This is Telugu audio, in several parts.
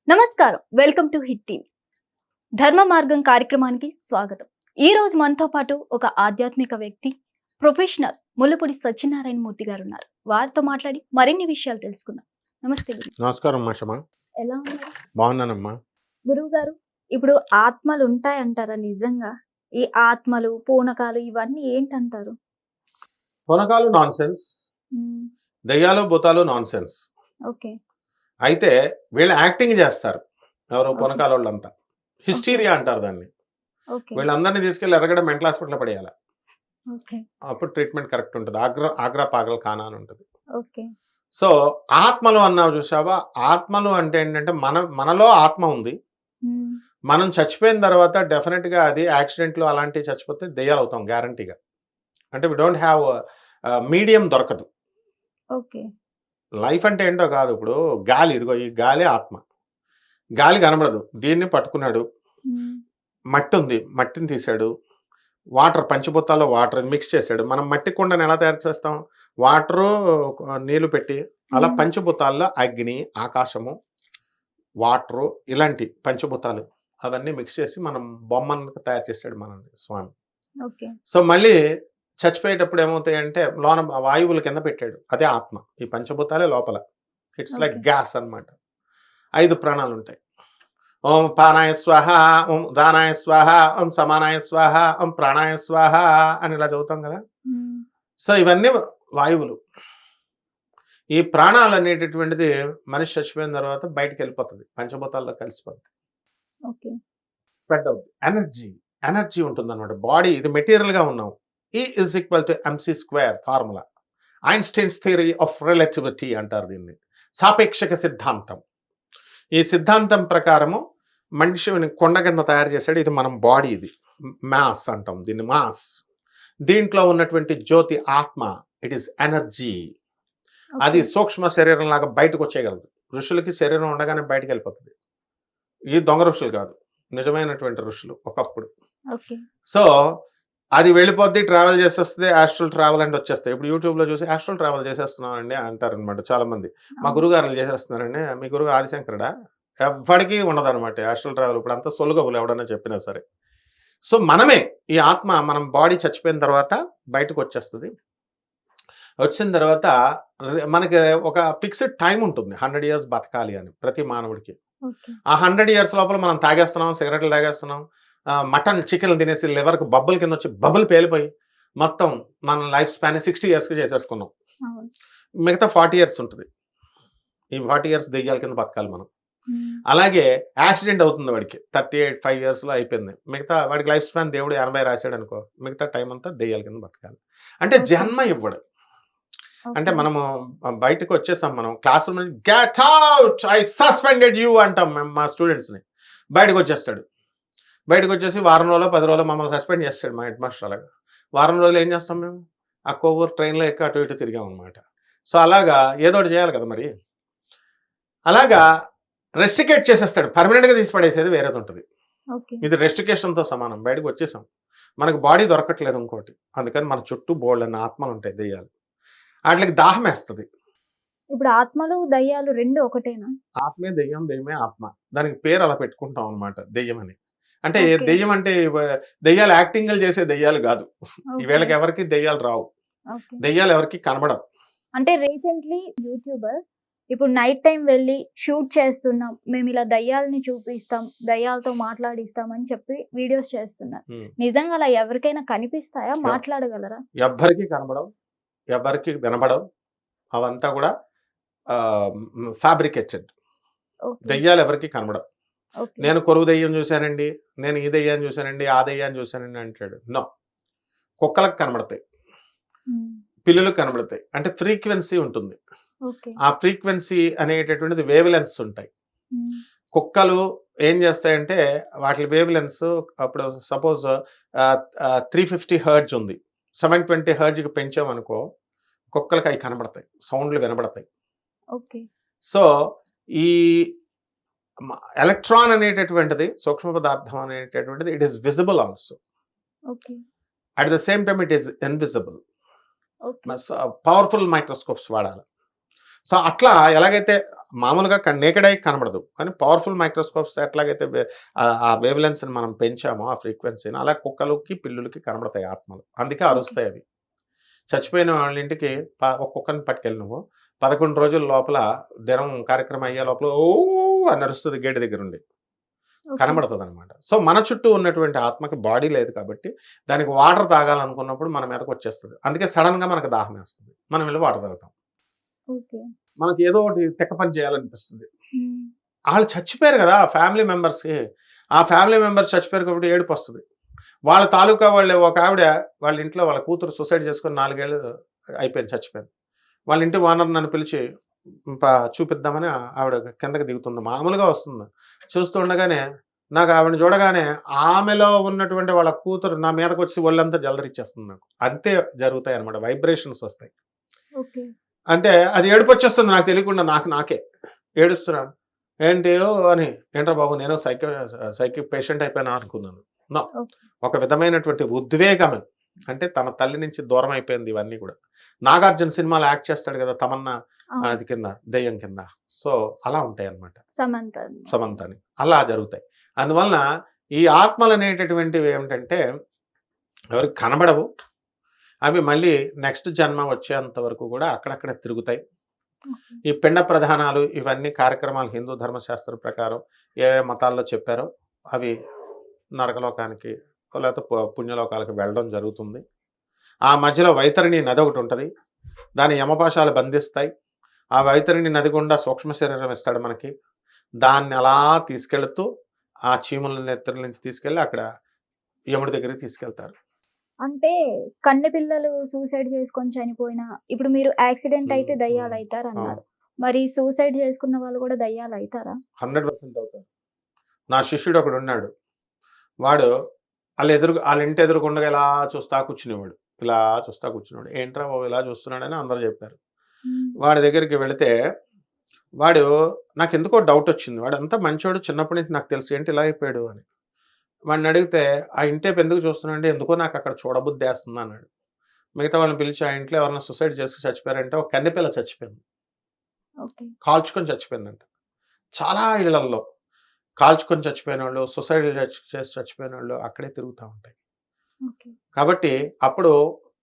నమస్కారం. Welcome to hit TV. ధర్మ మార్గం కార్యక్రమానికి స్వాగతం. ఈ రోజు మనతో పాటు ఒక ఆధ్యాత్మిక వ్యక్తి, ప్రొఫెషనల్ ముల్లపూడి సత్యనారాయణ మూర్తి గారు ఉన్నారు. వారితో మాట్లాడి మరిన్ని విషయాలు తెలుసుకుందాం. నమస్తే గురు. నమస్కారం మాషమా. ఎలా ఉన్నారు? బాగున్నానమ్మా. గురువు గారు, ఇప్పుడు ఆత్మలు ఉంటాయంటారా నిజంగా? ఈ ఆత్మలు, పూనకాలు ఇవన్నీ ఏంటంటారు? పునకాలు నాన్ సెన్స్, హ్మ్. దయ్యాలు భూతాలు నాన్ సెన్స్. ఓకే. అయితే వీళ్ళు యాక్టింగ్ చేస్తారు. ఎవరు? ఓకే. పునకాల వాళ్ళంతా హిస్టీరియా అంటారు దాన్ని. ఓకే. వీళ్ళందరినీ తీసుకెళ్లి ఎర్రగడ్డ మెంటల్ హాస్పిటల్లో పడేయాలి. ఓకే. అప్పుడు ట్రీట్మెంట్ కరెక్ట్ ఉంటుంది. ఆగ్రా పాగల్ ఖానా అని ఉంటుంది. ఓకే. సో ఆత్మలు అన్నావు చూసావా, ఆత్మలు అంటే ఏంటంటే మనలో ఆత్మ ఉంది. హ్మ్. మనం చచ్చిపోయిన తర్వాత డెఫినెట్ గా అది యాక్సిడెంట్లు అలాంటివి చచ్చిపోతే దెయ్యాలు అవుతాం గ్యారంటీగా. అంటే వి డోంట్ హ్యావ్ మీడియం దొరకదు. ఓకే. లైఫ్ అంటే ఏంటో కాదు. ఇప్పుడు గాలి, ఇదిగో ఈ గాలి ఆత్మ. గాలి కనబడదు, దీన్ని పట్టుకున్నాడు. హ్మ్. మట్టి ఉంది, మట్టిని తీశాడు. వాటర్, పంచభూతాల్లో వాటర్ మిక్స్ చేశాడు. మనం మట్టి కుండను ఎలా తయారు చేస్తాం? వాటరు, నీళ్లు పెట్టి. అలా హ్మ్. పంచభూతాల్లో అగ్ని, ఆకాశము, వాటరు, ఇలాంటి పంచభూతాలు అవన్నీ మిక్స్ చేసి మనం బొమ్మను తయారు చేశాడు మన స్వామి. ఓకే. సో మళ్ళీ చచ్చిపోయేటప్పుడు ఏమవుతాయంటే లోన వాయువుల కింద పెట్టాడు. అదే ఆత్మ. ఈ పంచభూతాలే లోపల. It's like okay. గ్యాస్ అన్నమాట. 5 ప్రాణాలు ఉంటాయి. ఓం పానాయ స్వాహ, ఓం దానాయ స్వాహ, ఓం సమానాయ స్వాహ, ఓం ప్రాణాయ స్వాహ అని ఇలా చదువుతాం కదా. హ్మ్. సో ఇవన్నీ వాయువులు. ఈ ప్రాణాలు అనేటటువంటిది మనిషి చచ్చిపోయిన తర్వాత బయటకు వెళ్ళిపోతుంది, పంచభూతాల్లో కలిసిపోతుంది, ఓకే. స్ప్రెడ్ అవుతుంది. ఎనర్జీ ఉంటుంది అనమాట. బాడీ ఇది మెటీరియల్ గా ఉన్నాం. E is equal to mc² formula. Einstein's theory of relativity అంటారు దీన్ని. సాపేక్షక సిద్ధాంతం. ఈ సిద్ధాంతం ప్రకారము మనిషిని కొండ కింద తయారు చేశాడు. ఇది మనం బాడీ, ఇది మాస్ అంటాం దీన్ని, మాస్. దీంట్లో ఉన్నటువంటి జ్యోతి ఆత్మ, ఇట్ ఈస్ ఎనర్జీ. అది ఓకే. సూక్ష్మ శరీరం లాగా బయటకు వచ్చేయగలదు. ఋషులకి శరీరం ఉండగానే బయటకు వెళ్ళిపోతుంది. ఈ దొంగ ఋషులు కాదు, నిజమైనటువంటి ఋషులు ఒకప్పుడు. ఓకే. సో అది వెళ్ళిపోద్ది, ట్రావెల్ చేసేస్తుంది, ఆస్ట్రల్ ట్రావెల్ అంటే వచ్చేస్తాయి. ఇప్పుడు యూట్యూబ్లో చూసి ఆస్ట్రల్ ట్రావెల్ చేసేస్తున్నానండి అంటారు అనమాట చాలా మంది. మా అవును. గురుగారులు చేసేస్తున్నారండి. మీ గురువు ఆదిశంకరుడా? ఎవ్వడికి ఉండదన్నమాట ఆస్ట్రల్ ట్రావెల్. ఇప్పుడు అంతా సొలుగబులు ఎవడన్నా చెప్పినా సరే. సో మనమే ఈ ఆత్మ, మనం బాడీ చచ్చిపోయిన తర్వాత బయటకు వచ్చేస్తుంది. వచ్చిన తర్వాత మనకి ఒక ఫిక్స్డ్ టైం ఉంటుంది. 100 ఇయర్స్ బతకాలి అని ప్రతి మానవుడికి. ఓకే. ఆ 100 ఇయర్స్ లోపల మనం తాగేస్తున్నాం, సిగరెట్లు తాగేస్తున్నాం, మటన్ చికెన్లు తినేసి లివర్కి బబ్బుల కింద వచ్చి బబ్బులు పేలిపోయి మొత్తం మన లైఫ్ స్పాన్ 60 ఇయర్స్కి చేసేసుకున్నాం. అవును. మిగతా 40 ఇయర్స్ ఉంటుంది. ఈ 40 ఇయర్స్ దెయ్యాల కింద బతకాలి మనం. హ్మ్. అలాగే యాక్సిడెంట్ అవుతుంది వాడికి 5 ఇయర్స్లో అయిపోయింది. మిగతా వాడికి లైఫ్ స్పాన్ దేవుడు 80 రాశాడు అనుకో, మిగతా టైం అంతా దెయ్యాల కింద బతకాలి. అంటే ఓకే. జన్మ ఇవ్వడు. అంటే ఓకే. మనము బయటకు వచ్చేసాం, మనం క్లాస్ రూమ్ నుంచి get out, I suspended you అంటాం మేము మా స్టూడెంట్స్ని. బయటకు వచ్చేస్తాడు. బయటకు వచ్చేసి వారం రోజులు 10 రోజులు మమ్మల్ని సస్పెండ్ చేస్తాడు మా హెడ్ మాస్టర్. అలాగా వారం రోజులు ఏం చేస్తాం మేము? ఆ కొవ్వూరు ట్రైన్లో ఎక్కి అటు ఇటు తిరిగాం అనమాట. సో అలాగా ఏదో ఒకటి చేయాలి కదా మరి. అలాగా రెస్టికేట్ చేసేస్తాడు. పర్మనెంట్గా తీసి పడేసేది వేరేది ఉంటుంది. ఓకే. ఇది రెస్టికేషన్తో సమానం. బయటకు వచ్చేసాం, మనకు బాడీ దొరకట్లేదు ఇంకోటి. అందుకని మన చుట్టూ బోల్డన్ని ఆత్మలు ఉంటాయి, దెయ్యాలు. వాటికి దాహం వేస్తుంది. ఇప్పుడు ఆత్మలు, దయ్యాలు 2 ఒకటేనా? ఆత్మే దెయ్యం, దెయ్యమే ఆత్మ. దానికి పేరు అలా పెట్టుకుంటాం అనమాట, దెయ్యం అని. అంటే ఓకే. దెయ్యం అంటే దెయ్యాలు యాక్టింగ్లు చేసే దెయ్యాలు కాదు. ఓకే. వీళ్ళకి ఎవరికి దెయ్యాలు రావు. ఓకే. దెయ్యాలు ఎవరికి కనబడవు. అంటే రీసెంట్‌లీ యూట్యూబర్ ఇప్పుడు నైట్ టైమ్ వెళ్లి షూట్ చేస్తున్నాం, మేమిలా దయ్యాలని చూపిస్తాం, దయ్యాలతో మాట్లాడిస్తాం అని చెప్పి వీడియోస్ చేస్తున్నారు. ఉమ్. నిజంగా అలా ఎవరికైనా కనిపిస్తాయా? ఎవ్- మాట్లాడగలరా? ఎవ్వరికి కనబడవు, ఎవరికి వినబడవు. అవంతా కూడా ఫ్యాబ్రికేటెడ్. ఓకే. దెయ్యాలు ఎవరికి కనబడవు. ఓకే. నేను కొరువు దెయ్యం చూశానండి, నేను ఈ దెయ్యాన్ని చూశానండి, ఆ దెయ్యాన్ని చూశానండి అంటాడు. నో. కుక్కలకు కనబడతాయి, హ్మ్. పిల్లులకు కనబడతాయి. అంటే ఫ్రీక్వెన్సీ ఉంటుంది. ఓకే. ఆ ఫ్రీక్వెన్సీ అనేటటువంటిది వేవ్ లెన్స్ ఉంటాయి. హ్మ్. కుక్కలు ఏం చేస్తాయంటే వాటి వేవ్ లెన్స్, అప్పుడు సపోజ్ 350 హెర్ట్జ్ ఉంది, 720 హెర్ట్జ్కి పెంచామనుకో, కుక్కలకి అవి కనబడతాయి, సౌండ్లు వినబడతాయి. ఓకే. సో ఈ ఎలక్ట్రాన్ అనేటటువంటిది, సూక్ష్మ పదార్థం అనేటటువంటిది, it is visible also. Okay. At the same time it is invisible. Okay. Powerful microscopes వాడాలి. సో అట్లా ఎలాగైతే మామూలుగా నేకెడ్ ఐకి కనబడదు. కానీ పవర్‌ఫుల్ మైక్రోస్కోప్స్ ఎట్లాగైతే ఆ వేవ్ లెంగ్త్‌ని మనం పెంచామో ఆ ఫ్రీక్వెన్సీని, అలా కుక్కలకి, పిల్లులకి కనబడతాయి ఆత్మలు. అందుకే ఓకే. అరుస్తాయి అవి. చచ్చిపోయిన వాళ్ళ ఇంటికి ఒక కుక్కని పట్టుకెళ్ళి నువ్వు 11 రోజుల లోపల దినం కార్యక్రమం అయ్యే లోపల ఓ అని అరుస్తది గేట్ దగ్గరుండి. ఓకే. కనబడతదనమాట. సో, మన చుట్టూ ఉన్నటువంటి ఆత్మకి బాడీ లేదు కాబట్టి, దానికి వాటర్ తాగాలనుకున్నప్పుడు మన మీదకొచ్చేస్తది. అందుకే సడెన్‌గా మనకు దాహమేస్తది. మనం వెళ్లి వాటర్ తాగుతాం. ఓకే. మనకి ఏదో ఒకటి తిక్క పని చేయాలనిపిస్తది. హ్మ్. ఆళ్ళు చచ్చిపోయారు గదా! ఫ్యామిలీ మెంబర్స్‌కి. ఆ ఫ్యామిలీ మెంబర్స్ చచ్చిపోయారు కాబట్టి ఏడుపొస్తది. వాళ్ళ తాలూకా వాళ్ళే ఒక ఆవిడ వాళ్ళ ఇంట్లో వాళ్ళ కూతురు సూసైడ్ చేసుకొని 4 ఏళ్ళు అయిపోయింది చచ్చిపోయింది. వాళ్ళ ఇంటి ఓనర్ నన్ను పిలిచి ప చూపిద్దామని ఆవిడ కిందకి దిగుతుంది. మామూలుగా వస్తుంది. చూస్తూ ఉండగానే నాకు ఆవిడని చూడగానే ఆమెలో ఉన్నటువంటి వాళ్ళ కూతురు నా మీదకొచ్చి ఒళ్ళంతా జలదరిచ్చేస్తుంది నాకు. అంతే జరుగుతాయన్నమాట. వైబ్రేషన్స్ వస్తాయి. ఓకే. అంటే అది ఏడుపొచ్చేస్తుంది నాకు తెలియకుండా నాకే. ఏడుస్తున్నాను. ఏంటి అని. ఏంట్రా బాబు నేను సైకిక్ పేషెంట్ అయిపోయానా అనుకున్నాను. నో. ఓకే. ఒక విధమైనటువంటి ఉద్వేగమే. అంటే తన తల్లి నుంచి దూరం అయిపోయింది ఇవన్నీ గూడా. 'నాగార్జున' సినిమాలో యాక్ట్ చేస్తాడు గదా! తమన్నా అవును. అది కింద దెయ్యం కింద. సో, అలా ఉంటాయన్నమాట. సమంత అన్నమాట. సమంతని. అలా జరుగుతాయి. అందువలన ఈ ఆత్మలనేటటువంటివి ఏమిటంటే ఎవరికీ కనబడవు. అవి మళ్ళీ నెక్స్ట్ జన్మ వచ్చేంత వరకు గూడా అక్కడక్కడే తిరుగుతాయి. ఓకే. ఈ పిండ ప్రధానాలు ఇవన్నీ కార్యక్రమాలు హిందూ ధర్మశాస్త్రం ప్రకారం ఏ మతాల్లో చెప్పారో అవి నరకలోకానికి లేకపోతే పుణ్యలోకాలకు వెళ్ళడం జరుగుతుంది. ఆ మధ్యలో వైతరిణి నది ఒకటుంటది. దాన్ని యమపాశాలు బంధిస్తాయి. ఆ వైతరిణి నది గుండా సూక్ష్మ శరీరం ఇస్తాడు మనకి. దాన్ని అలా తీసుకెళుతూ ఆ చీముల నెత్తురు నుంచి తీసుకెళ్ళి అక్కడ యముడి దగ్గరికి తీసుకెళ్తారు. అంటే కన్నె పిల్లలు సూసైడ్ చేసుకొని చనిపోయినా ఇప్పుడు మీరు యాక్సిడెంట్ అయితే హ్మ్. హ్మ్. దయ్యాలైతారన్నారు. అవును. మరి సూసైడ్ చేసుకున్న వాళ్ళు కూడా దయ్యాలైతారా? 100% అవుతారు. నా శిష్యుడు ఒకడున్నాడు. వాడు ఆళ్ళ ఇంటి ఎదురుగుండగా ఇలా చూస్తా కూర్చునేవాడు. ఇలా చూస్తా కూర్చునేవాడు. ఏంట్రా బాబు ఇలా చూస్తున్నాడని అందరూ చెప్పారు. హ్మ్. వాడి దగ్గరికి వెళితే వాడు నాకెందుకో డౌటొచ్చింది. వాడంతా మంచోడు చిన్నప్పటి నుంచి నాకు తెలుసు. ఏంటి ఇలా అయిపోయాడు అని. వాడినడిగితే, "ఆ ఇంటేపు ఎందుకు చూస్తున్నావు" అంటే, "ఎందుకో నాకక్కడ చూడబుద్ధేస్తుందన్నాడు." మిగతా వాళ్ళని పిలిచి, "ఆ ఇంట్లో ఎవరైనా సూసైడ్ చేసుకొని చచ్చిపోయారంటే" ఒక కన్నెపిల్ల చచ్చిపోయింది. ఓకే. కాల్చుకొని చచ్చిపోయిందంట. చాలా ఇళ్లల్లో కాల్చుకొని చచ్చిపోయినోళ్ళు, సూసైడ్‌లు చేసి చచ్చిపోయినోళ్ళు అక్కడే తిరుగుతా ఉంటాయి. ఓకే. కాబట్టి అప్పుడు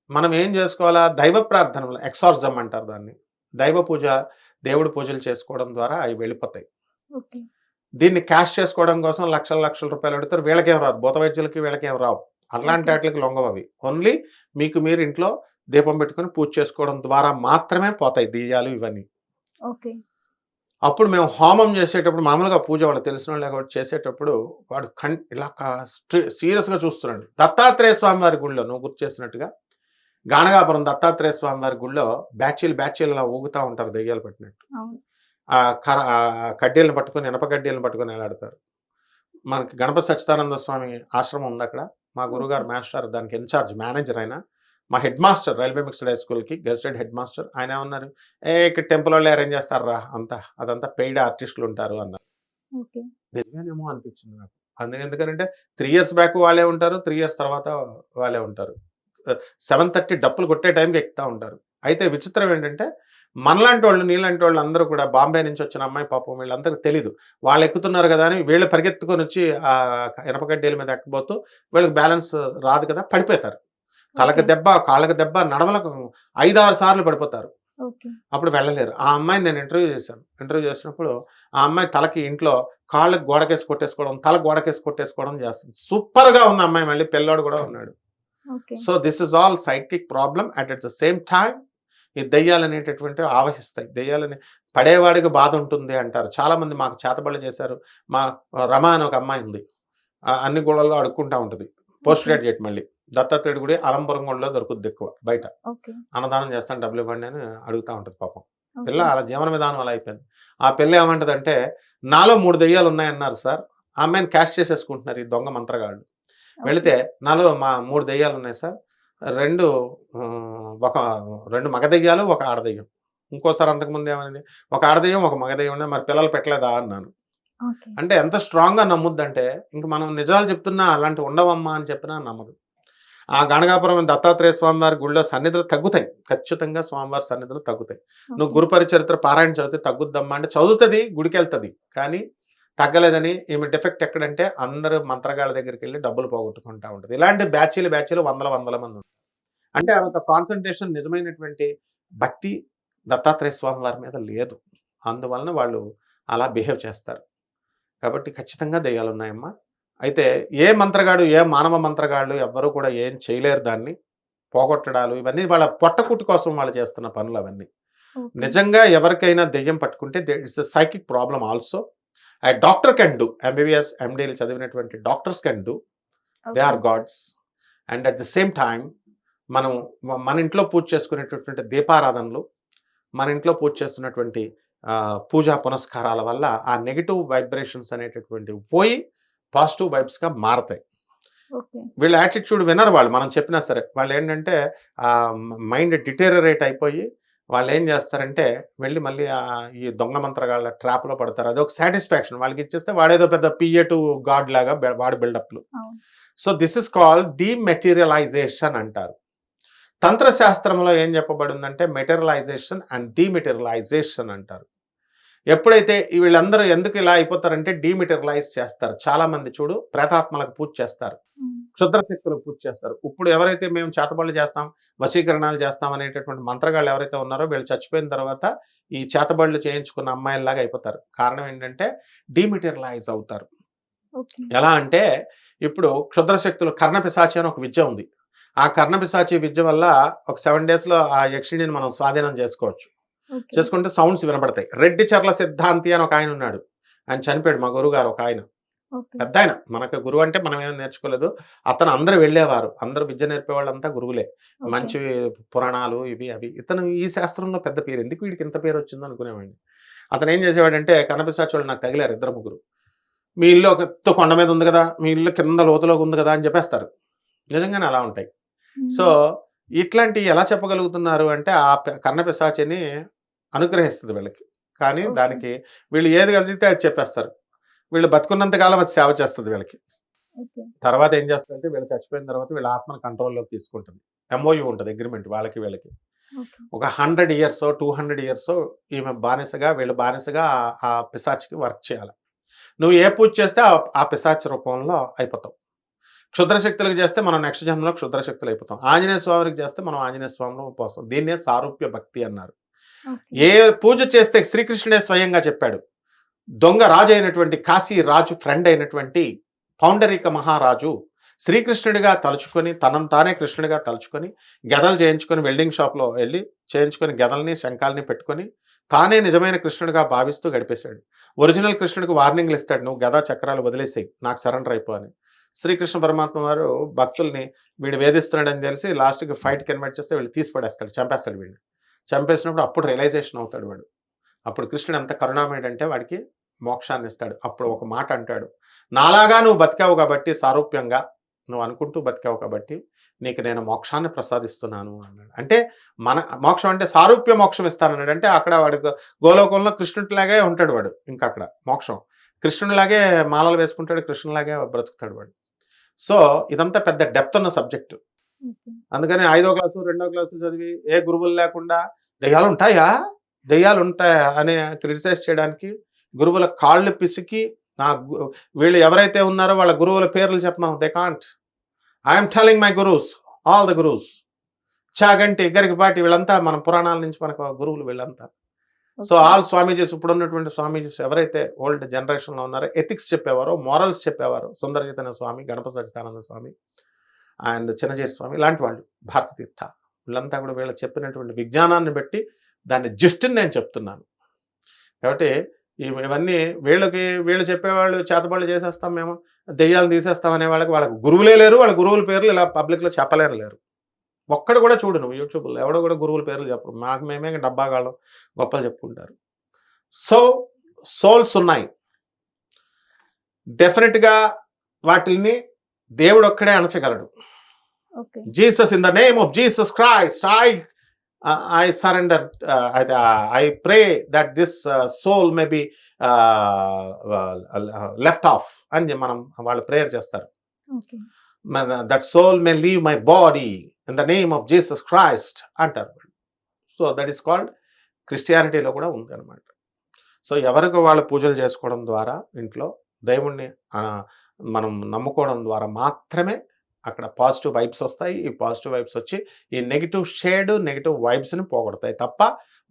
మనం ఏం జేసుకోవాలా? దైవ ప్రార్థనలు ఎక్సార్సిజం అంటారు దాన్ని. దైవ పూజ, దేవుడి పూజలు చేసుకోవడం ద్వారా అవి వెళ్ళిపోతాయి. ఓకే. దీన్ని క్యాష్ చేసుకోవడం కోసం లక్షల లక్షల రూపాయలు అడుగుతారు. వీళ్ళకేం రాదు. భూత వైద్యులకి వీళ్ళకేం రావు. అట్లాంటి ఓకే. ఆటిలకి లొంగవవి. ఓన్లీ మీకు మీరు ఇంట్లో దీపం పెట్టుకొని పూజ చేసుకోవడం ద్వారా మాత్రమే పోతాయి దెయ్యాలు ఇవన్నీ. ఓకే. అప్పుడు మేము హోమం చేసేటప్పుడు మామూలుగా పూజ వాళ్ళకి తెలిసినోళ్ళే కాబట్టి చేసేటప్పుడు వాడు ఇలా సీరియస్‌గా చూస్తున్నాడు. దత్తాత్రేయ స్వామి వారి గుడిలో నువ్వు గుర్తు చేసినట్టుగా గానగాపురం దత్తాత్రేయ స్వామి వారి గుడిలో బ్యాచీలు అలా ఊగుతా ఉంటారు దెయ్యాలు పట్టినట్టు. అవును. కడ్డీలను పట్టుకొని ఇనప కడ్డీలను పట్టుకొని ఎలాడతారు. మనకి గణపతి సచ్చిదానంద స్వామి ఆశ్రమం ఉందక్కడ. మా ఓకే. గురువుగారు మాస్టర్ దానికి ఇన్‌చార్జ్ మేనేజర్ ఆయన. మా head master railway mixed high స్కూల్‌కి గెజిటెడ్ హెడ్ మాస్టర్. ఆయనేమన్నారు, ఇక్కడ టెంపులోళ్ళే అరేంజ్ చేస్తార్రా అంతా. అదంతా పెయిడ్ ఆర్టిస్టులుంటారు" అన్నారు. ఓకే. నిజమేనేమో అనిపించింది నాకు. ఎందుకనంటే 3 ఇయర్స్ బ్యాక్ వాళ్ళే ఉంటారు. 3 ఇయర్స్ తర్వాత వాళ్ళే ఉంటారు. 7:30 డప్పులు కొట్టే టైంకి ఎక్కుతా ఉంటారు. అయితే విచిత్రం ఏంటంటే మనలాంటోళ్ళు, నీలాంటోళ్ళు అందరూ కూడా బాంబే నుంచి వచ్చిన అమ్మాయి పాపం వీళ్ళందరికి తెలీదు. వాళ్ళెక్కుతున్నారు గదా! అని వీళ్ళు పరిగెత్తుకొనొచ్చి ఇనప కడ్డీల మీద ఎక్కబోతూ వీళ్ళకి బ్యాలెన్స్ రాదు కదా! పడిపోతారు. తలకి ఓకే. దెబ్బ, కాళ్ళకి దెబ్బ, నడమలకు 5, 6 సార్లు పడిపోతారు. ఓకే. అప్పుడు వెళ్ళలేరు. ఆ అమ్మాయిని నేను ఇంటర్వ్యూ చేశాను. ఇంటర్వ్యూ చేసినప్పుడు ఆ అమ్మాయి తలకి ఇంట్లో కాళ్ళకి గోడకేసి కొట్టేసుకోవడం, తల గోడకేసి కొట్టేసుకోవడం చేస్తుంది. సూపర్‌గా ఉంది ఆ అమ్మాయి మళ్ళీ పిల్లోడు గూడా ఉన్నాడు. Okay. So, this is all psychic problem at the same time ఈ దెయ్యాలనేటటువంటివి ఆవహిస్తాయి. దెయ్యాలని పడేవాడికి బాధ ఉంటుంది అంటారు. చాలామంది మాకు చేతబడులు చేశారు. మా రమ అని ఒక అమ్మాయి ఉంది. అన్ని గుళ్ళల్లో అడుక్కుంటా ఉంటది. Post okay. గ్రాడ్యుయేట్ మళ్ళీ. దత్తాత్రేయుడి గుడి అలంపురం గుడిలో దొరుకుద్ది ఎక్కువ బయట. ఓకే. అన్నదానం చేస్తాను డబ్బులివ్వండి అని అడుగుతా ఉంటది పాపం. పిల్ల ఓకే. అలా జీవన విధానం అలా అయిపోయింది. ఆ పిల్ల ఏమంటదంటే, నాలో 3 దెయ్యాలున్నాయన్నారు సార్. ఆ అమ్మాయిని క్యాష్ చేసేసుకుంటున్నారు ఈ దొంగ మంత్రగాళ్ళు. ఓకే. వెళితే నాలో 3 దెయ్యాలున్నాయి సార్. 2 ఒక 2 మగ దెయ్యాలు, ఒక ఆడ దెయ్యం. ఇంకోసారి అంతకుముందు ఏమైంది, ఒక ఆడ దెయ్యం, ఒక మగ దెయ్యం ఉన్నాయి. మరి పిల్లలు పెట్టలేదా అన్నాను. ఓకే. అంటే ఎంత స్ట్రాంగ్‌గా నమ్ముద్దంటే, ఇంక మనం నిజాలు చెప్తున్నా అలాంటివి ఉండవమ్మా అని చెప్పినా నమ్మదు. ఆ గణగాపురం దత్తాత్రేయ స్వామివారి గుడిలో సన్నిధులు తగ్గుతాయి. ఖచ్చితంగా స్వామివారి సన్నిధులు తగ్గుతాయి. నువ్వు ఓకే. గురుపరిచరిత్ర పారాయణ చదివితే తగ్గుద్దమ్మా అంటే చదువుతుంది, గుడికెళ్తుంది. కానీ తగ్గలేదని ఈమె డిఫెక్ట్ ఎక్కడంటే అందరూ మంత్రగాళ్ళ దగ్గరికి వెళ్ళి డబ్బులు పోగొట్టుకుంటా ఉంటది. ఇలాంటి బ్యాచీలు వందల వందల మంది ఉంటారు. అంటే ఆమెకు కాన్సంట్రేషన్ నిజమైనటువంటి భక్తి దత్తాత్రేయ స్వామి వారి మీద లేదు. అందువలన వాళ్ళు అలా బిహేవ్ చేస్తారు. కాబట్టి ఖచ్చితంగా దెయ్యాలున్నాయమ్మా. అయితే ఏ మంత్రగాడు, ఏ మానవ మంత్రగాళ్ళు ఎవ్వరు కూడా ఏం చేయలేరు దాన్ని. పోగొట్టడాలు ఇవన్నీ వాళ్ళ పొట్టకూటి కోసం వాళ్ళు చేస్తున్న పనులవన్నీ. ఓకే. నిజంగా ఎవరికైనా దెయ్యం పట్టుకుంటే it's a psychic problem also. A doctor can do, MBBS, MDలు చదివినటువంటి doctors can do. They okay. Are gods. And at the same time మనం మన ఇంట్లో పూజ చేసుకునేటటువంటి దీపారాధనలు, మన ఇంట్లో పూజ చేస్తున్నటువంటి పూజా పునస్కారాల వల్ల ఆ నెగెటివ్ వైబ్రేషన్స్ అనేటటువంటివి పోయి పాజిటివ్ వైబ్స్గా మారతాయి. ఓకే. వీళ్ళ యాటిట్యూడ్ వినరు వాళ్ళు మనం చెప్పినా సరే. వాళ్ళు ఏంటంటే మైండ్ డిటేరరేట్ అయిపోయి వాళ్ళు ఏం చేస్తారంటే వెళ్ళి మళ్ళీ ఈ దొంగ మంత్రగాళ్ళ ట్రాప్లో పడతారు. అదొక సాటిస్ఫాక్షన్ వాళ్ళకి ఇచ్చేస్తే వాడేదో పెద్ద పిఏ టు గాడ్ లాగా వాడి బిల్డప్లు. అవును. So this is called dematerialization అంటారు. తంత్రశాస్త్రంలో ఏం చెప్పబడిందంటే మెటీరియలైజేషన్ అండ్ డీమెటీరియలైజేషన్ అంటారు. ఎప్పుడైతే వీళ్ళందరూ ఎందుకు ఇలా అయిపోతారంటే డీమెటీరియలైజ్ చేస్తారు. చాలా మంది చూడు ప్రేతాత్మలకు పూజ చేస్తారు, హ్మ్. క్షుద్ర శక్తులకు పూజ చేస్తారు. ఇప్పుడు ఎవరైతే మేము చేతబడులు చేస్తాం, వశీకరణాలు చేస్తాం అనేటటువంటి మంత్రగాళ్ళు ఎవరైతే ఉన్నారో వీళ్ళు చచ్చిపోయిన తర్వాత ఈ చేతబడులు చేయించుకున్న అమ్మాయిల్లాగా అయిపోతారు. కారణం ఏంటంటే డీమెటీరియలైజ్ అవుతారు. ఓకే. ఎలా అంటే ఇప్పుడు క్షుద్ర శక్తులు కర్ణపిశాచి అని ఒక విద్య ఉంది. ఆ కర్ణపిశాచి విద్య వల్ల ఒక 7 డేస్‌లో ఆ యక్షిణిని మనం స్వాధీనం చేసుకోవచ్చు. ఓకే. చేసుకుంటే సౌండ్స్ వినపడతాయి. రెడ్డి చర్ల సిద్ధాంతి అని ఒక ఆయన ఉన్నాడు. ఆయన చనిపోయాడు మా గురువుగారు ఒక ఆయన. ఓకే. పెద్దాయన. మనకు గురువు అంటే మనం ఏం నేర్చుకోలేదు. అతను అందరూ వెళ్ళేవారు. అందరూ విద్య నేర్పేవాళ్ళంతా గురువులే. ఓకే. మంచి పురాణాలు ఇవి అవి. ఇతను ఈ శాస్త్రంలో పెద్ద పేరు. ఎందుకు వీడికి ఇంత పేరు వచ్చిందో అనుకునేవాడిని. అతను ఏం చేసేవాడంటే కర్ణపిశాచోళ్ళు నాకు తగిలారు ఇద్దరు ముగ్గురు. మీ ఇల్లు ఒక ఎత్తు కొండ మీద ఉంది కదా! మీ ఇల్లు కింద లోతులోకి ఉంది కదా! అని చెప్పేస్తారు. నిజంగానే అలా ఉంటాయి. సో, హ్మ్. ఇట్లాంటియి ఎలా చెప్పగలుగుతున్నారు అంటే ఆ కర్ణపిశాచిని అనుగ్రహిస్తది వీళ్ళకి. కానీ ఓకే. దానికి వీళ్ళు ఏది కలిగితే అది చెప్పేస్తారు. వీళ్ళు బతికున్నంత కాలం అది సేవ చేస్తది వీళ్ళకి. ఓకే. తర్వాత ఏం చేస్తదంటే వీళ్ళు చచ్చిపోయిన తర్వాత వీళ్ళ ఆత్మను కంట్రోల్‌లోకి తీసుకుంటది. ఎంఓయూ ఉంటది అగ్రీమెంట్ వాళ్ళకి వీళ్ళకి. ఓకే. ఒక 100 ఇయర్సో, 200 ఇయర్సో ఈమె బానిసగా వీళ్ళు బానిసగా ఆ పిశాచికి వర్క్ చేయాలి. నువ్వు ఏ పూజ చేస్తే ఆ పిశాచి రూపంలో అయిపోతావు. క్షుద్ర శక్తులకు చేస్తే మనం నెక్స్ట్ జన్మలో క్షుద్ర శక్తులు అయిపోతాం. ఆంజనేయ స్వామికి చేస్తే మనం ఆంజనేయ స్వామిలో పోస్తాం. దీన్నే సారూప్య భక్తి అన్నారు. ఓకే. ఏ పూజ చేస్తే శ్రీకృష్ణుడే స్వయంగా చెప్పాడు. దొంగ రాజు అయినటువంటి కాశీ రాజు ఫ్రెండ్ అయినటువంటి పౌండరీక మహారాజు శ్రీకృష్ణుడిగా తలుచుకొని తనను తానే కృష్ణుడిగా తలుచుకొని గదలు చేయించుకొని వెల్డింగ్ షాప్లో వెళ్ళి చేయించుకొని గదల్ని శంఖాలని పెట్టుకొని తానే నిజమైన కృష్ణుడిగా భావిస్తూ గడిపేశాడు. ఒరిజినల్ కృష్ణుడికి వార్నింగ్లు ఇస్తాడు, నువ్వు గదా చక్రాలు వదిలేసేయి, నాకు సరెండర్ అయిపో అని. శ్రీకృష్ణ పరమాత్మ వారు భక్తుల్ని వీడు వేధిస్తున్నాడని తెలిసి లాస్ట్కి ఫైట్కి ఇన్వైట్ చేస్తే వీళ్ళు తీసి పడేస్తాడు, చంపేస్తాడు వీడిని. చంపేసినప్పుడు అప్పుడు రియలైజేషన్ అవుతాడు వాడు. అప్పుడు కృష్ణుడు ఎంత కరుణామయుడంటే వాడికి మోక్షాన్ని ఇస్తాడు. అప్పుడు ఒక మాట అంటాడు, నాలాగా నువ్వు బతికావు కాబట్టి సారూప్యంగా నువ్వు అనుకుంటూ బతికావు కాబట్టి నీకు నేను మోక్షాన్ని ప్రసాదిస్తున్నాను అన్నాడు. అంటే మన మోక్షం అంటే సారూప్య మోక్షం ఇస్తానన్నాడు. అంటే అక్కడ వాడు గోలోకంలో కృష్ణుడిలాగే ఉంటాడు వాడు. ఇంకా అక్కడ మోక్షం కృష్ణుడిలాగే మాలలు వేసుకుంటాడు, కృష్ణుడిలాగే బ్రతుకుతాడు వాడు. సో ఇదంతా పెద్ద డెప్త్ ఉన్న సబ్జెక్టు. ఓకే. అందుకని 5వ క్లాసు 2వ క్లాసు చదివి ఏ గురువులు లేకుండా దెయ్యాలు ఉంటాయా దెయ్యాలు ఉంటాయా అని క్రిటిసైజ్ చేయడానికి గురువుల కాళ్ళు పిసికి వీళ్ళు ఎవరైతే ఉన్నారో వాళ్ళ గురువుల పేర్లు చెప్పను. They can't. I'm telling my gurus, all the gurus, Chaganti Garikapati వీళ్ళంతా మన పురాణాల నుంచి మనకు గురువులు వీళ్ళంతా. So okay. ఆల్ స్వామీజీస్ ఇప్పుడున్నటువంటి స్వామీజీస్ ఎవరైతే ఓల్డ్ జనరేషన్లో ఉన్నారో ఎథిక్స్ చెప్పేవారో మోరల్స్ చెప్పేవారో సుందర చైతన్య స్వామి, గణపతి సచ్చిదానంద స్వామి అండ్ చిన్నజీర స్వామి ఇలాంటి వాళ్ళు, భారత తీర్థ వీళ్ళంతా కూడా వీళ్ళు చెప్పినటువంటి విజ్ఞానాన్ని బట్టి దాన్ని జిస్ట్ని నేను చెప్తున్నాను. కాబట్టి ఇవన్నీ వీళ్ళు చెప్పేవాళ్ళు చేతబడులు చేసేస్తాం మేము, దెయ్యాలు తీసేస్తాం అనే వాళ్ళకి గురువులే లేరు. వాళ్ళ గురువుల పేర్లు ఇలా పబ్లిక్లో చెప్పలేరు. ఒక్కడు కూడా చూడు నువ్వు యూట్యూబ్లో ఎవడో కూడా గురువుల పేర్లు చెప్పరు. మాకు మేమే డబ్బాగాళ్ళం గొప్పలు చెప్పుకుంటారు. సో సోల్స్ ఉన్నాయి డెఫినెట్గా, వాటిని దేవుడు ఒక్కడే అణచగలడు. Okay. Jesus, in the name of Jesus Christ I surrender, I pray that this soul may be left off అని మనం వాళ్ళు ప్రేయర్ చేస్తారు. Okay. That soul may leave my body in the name of Jesus Christ అంటారు. సో దట్ ఈస్ కాల్డ్ క్రిస్టియానిటీలో కూడా ఉంది అనమాట. సో ఎవరికి వాళ్ళు పూజలు చేసుకోవడం ద్వారా ఇంట్లో దేవుణ్ణి మనం నమ్ముకోవడం ద్వారా మాత్రమే అక్కడ పాజిటివ్ వైబ్స్ వస్తాయి. ఈ పాజిటివ్ వైబ్స్ వచ్చి ఈ నెగిటివ్ షేడ్, నెగిటివ్ వైబ్స్ని పోగొడతాయి తప్ప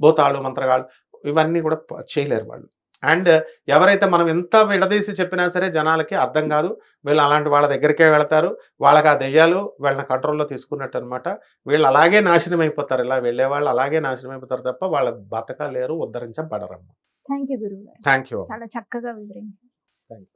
భూతాళ్ళు, మంత్రగాళ్ళు ఇవన్నీ కూడా చేయలేరు వాళ్ళు. అండ్ ఎవరైతే మనం ఎంత విడదీసి చెప్పినా సరే జనాలకి అర్థం కాదు. వీళ్ళు అలాంటి వాళ్ళ దగ్గరికే వెళతారు. వాళ్ళకి ఆ దెయ్యాలు వీళ్ళని కంట్రోల్‌లో తీసుకున్నట్టు అనమాట. వీళ్ళు అలాగే నాశనం అయిపోతారు. ఇలా వెళ్ళేవాళ్ళు అలాగే నాశనం అయిపోతారు తప్ప వాళ్ళ బతకలేరు, ఉద్ధరించబడరన్నమాట. థ్యాంక్ యూ గురువు గారు. Thank you. చాలా చక్కగా వివరించారు. Thank you.